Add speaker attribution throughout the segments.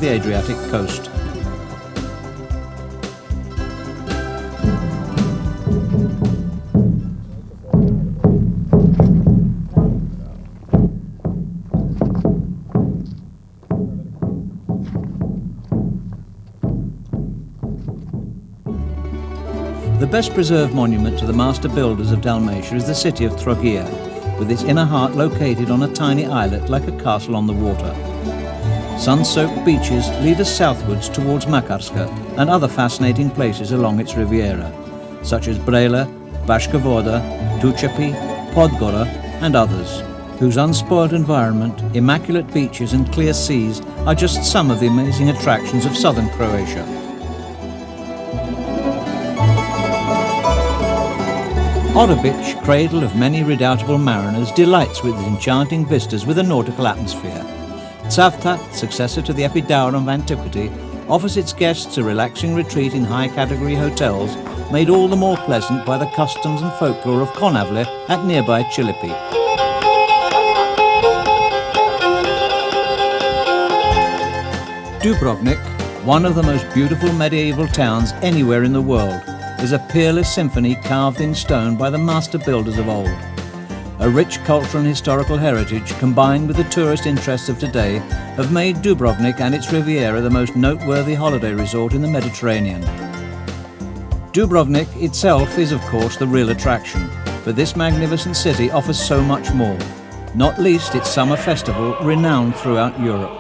Speaker 1: the Adriatic coast. The best preserved monument to the master builders of Dalmatia is the city of Trogir, with its inner heart located on a tiny islet like a castle on the water. Sun-soaked beaches lead us southwards towards Makarska and other fascinating places along its riviera, such as Brela, Bashka Voda, Tučepi, Podgora and others, whose unspoiled environment, immaculate beaches and clear seas are just some of the amazing attractions of southern Croatia. Orebić, cradle of many redoubtable mariners, delights with its enchanting vistas with a nautical atmosphere. Cavtat, successor to the Epidauro of antiquity, offers its guests a relaxing retreat in high-category hotels, made all the more pleasant by the customs and folklore of Konavle at nearby Čilipi. Dubrovnik, one of the most beautiful medieval towns anywhere in the world, is a peerless symphony carved in stone by the master builders of old. A rich cultural and historical heritage combined with the tourist interests of today have made Dubrovnik and its Riviera the most noteworthy holiday resort in the Mediterranean. Dubrovnik itself is of course the real attraction, but this magnificent city offers so much more, not least its summer festival renowned throughout Europe.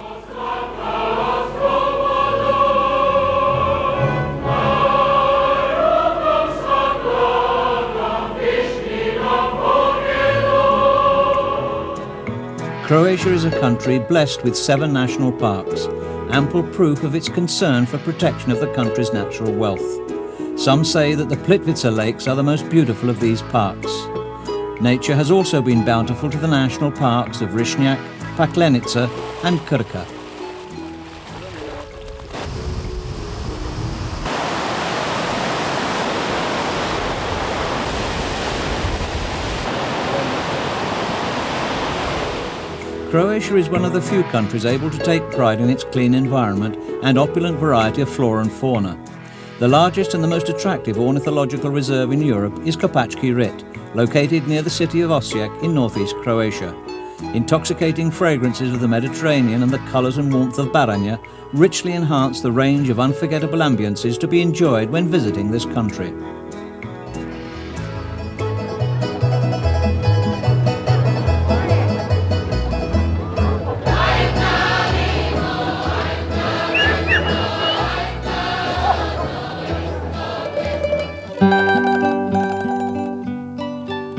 Speaker 1: Croatia is a country blessed with 7 national parks, ample proof of its concern for protection of the country's natural wealth. Some say that the Plitvice lakes are the most beautiful of these parks. Nature has also been bountiful to the national parks of Rishnjak, Paklenica and Krka. Croatia is one of the few countries able to take pride in its clean environment and opulent variety of flora and fauna. The largest and the most attractive ornithological reserve in Europe is Kopački Rit, located near the city of Osijek in northeast Croatia. Intoxicating fragrances of the Mediterranean and the colours and warmth of Baranja richly enhance the range of unforgettable ambiences to be enjoyed when visiting this country.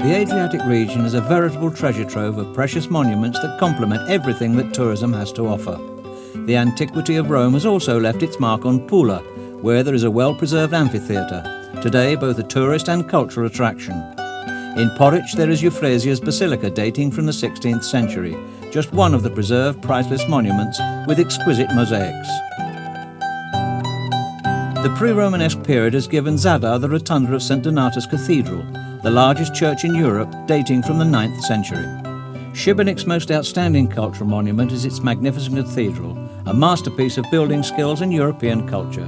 Speaker 1: The Adriatic region is a veritable treasure trove of precious monuments that complement everything that tourism has to offer. The antiquity of Rome has also left its mark on Pula, where there is a well-preserved amphitheatre, today both a tourist and cultural attraction. In Porridge there is Euphrasia's Basilica dating from the 16th century, just one of the preserved priceless monuments with exquisite mosaics. The pre-Romanesque period has given Zadar the rotunda of St. Donatus Cathedral, the largest church in Europe dating from the 9th century. Šibenik's most outstanding cultural monument is its magnificent cathedral, a masterpiece of building skills and European culture.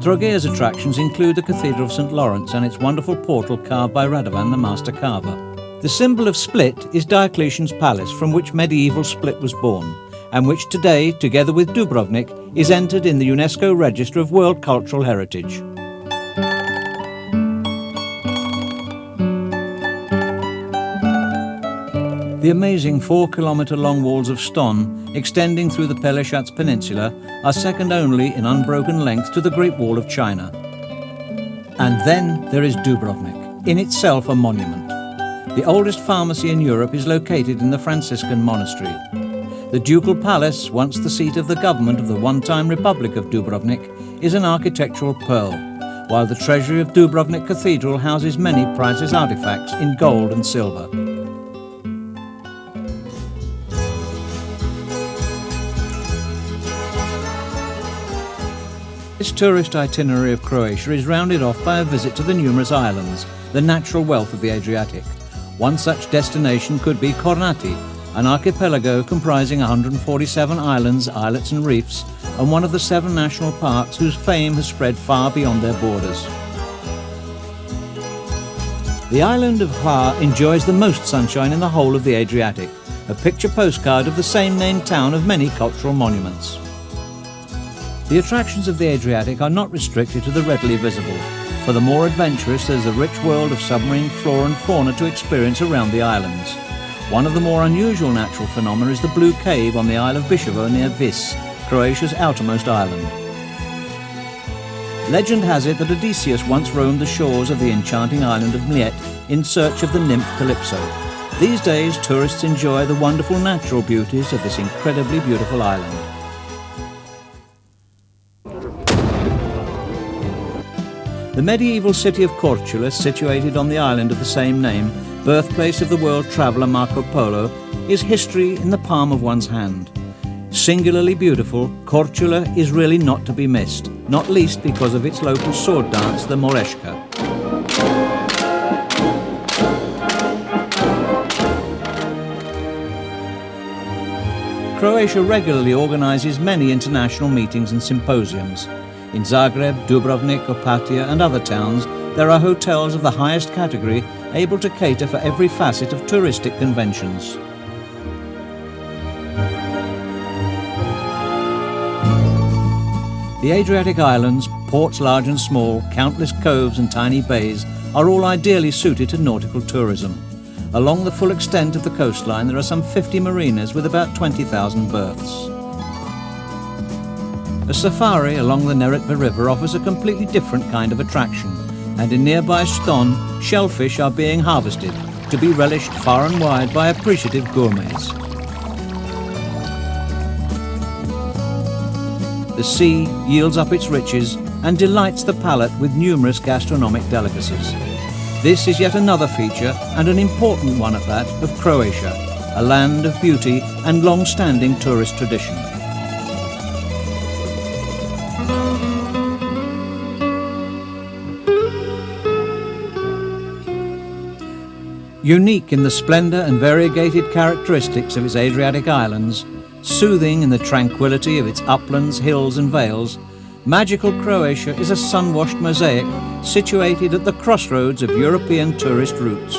Speaker 1: Trogir's attractions include the Cathedral of St. Lawrence and its wonderful portal carved by Radovan, the master carver. The symbol of Split is Diocletian's palace, from which medieval Split was born, and which today, together with Dubrovnik, is entered in the UNESCO Register of World Cultural Heritage. The amazing 4-kilometre-long walls of stone, extending through the Peleshats Peninsula, are second only in unbroken length to the Great Wall of China. And then there is Dubrovnik, in itself a monument. The oldest pharmacy in Europe is located in the Franciscan monastery. The Ducal Palace, once the seat of the government of the one-time Republic of Dubrovnik, is an architectural pearl, while the treasury of Dubrovnik Cathedral houses many priceless artifacts in gold and silver. This tourist itinerary of Croatia is rounded off by a visit to the numerous islands, the natural wealth of the Adriatic. One such destination could be Kornati, an archipelago comprising 147 islands, islets and reefs and one of the 7 national parks whose fame has spread far beyond their borders. The island of Hvar enjoys the most sunshine in the whole of the Adriatic, a picture postcard of the same named town of many cultural monuments. The attractions of the Adriatic are not restricted to the readily visible. For the more adventurous, there is a rich world of submarine flora and fauna to experience around the islands. One of the more unusual natural phenomena is the Blue Cave on the Isle of Bishovo near Vis, Croatia's outermost island. Legend has it that Odysseus once roamed the shores of the enchanting island of Mljet in search of the nymph Calypso. These days, tourists enjoy the wonderful natural beauties of this incredibly beautiful island. The medieval city of Korčula, situated on the island of the same name, birthplace of the world traveller Marco Polo, is history in the palm of one's hand. Singularly beautiful, Korčula is really not to be missed, not least because of its local sword dance, the Moreška. Croatia regularly organises many international meetings and symposiums. In Zagreb, Dubrovnik, Opatija and other towns, there are hotels of the highest category able to cater for every facet of touristic conventions. The Adriatic Islands, ports large and small, countless coves and tiny bays, are all ideally suited to nautical tourism. Along the full extent of the coastline there are some 50 marinas with about 20,000 berths. A safari along the Neretva River offers a completely different kind of attraction, and in nearby Ston, shellfish are being harvested to be relished far and wide by appreciative gourmets. The sea yields up its riches and delights the palate with numerous gastronomic delicacies. This is yet another feature, and an important one at that, of Croatia, a land of beauty and long-standing tourist tradition. Unique in the splendour and variegated characteristics of its Adriatic islands, soothing in the tranquility of its uplands, hills and vales, magical Croatia is a sun-washed mosaic situated at the crossroads of European tourist routes.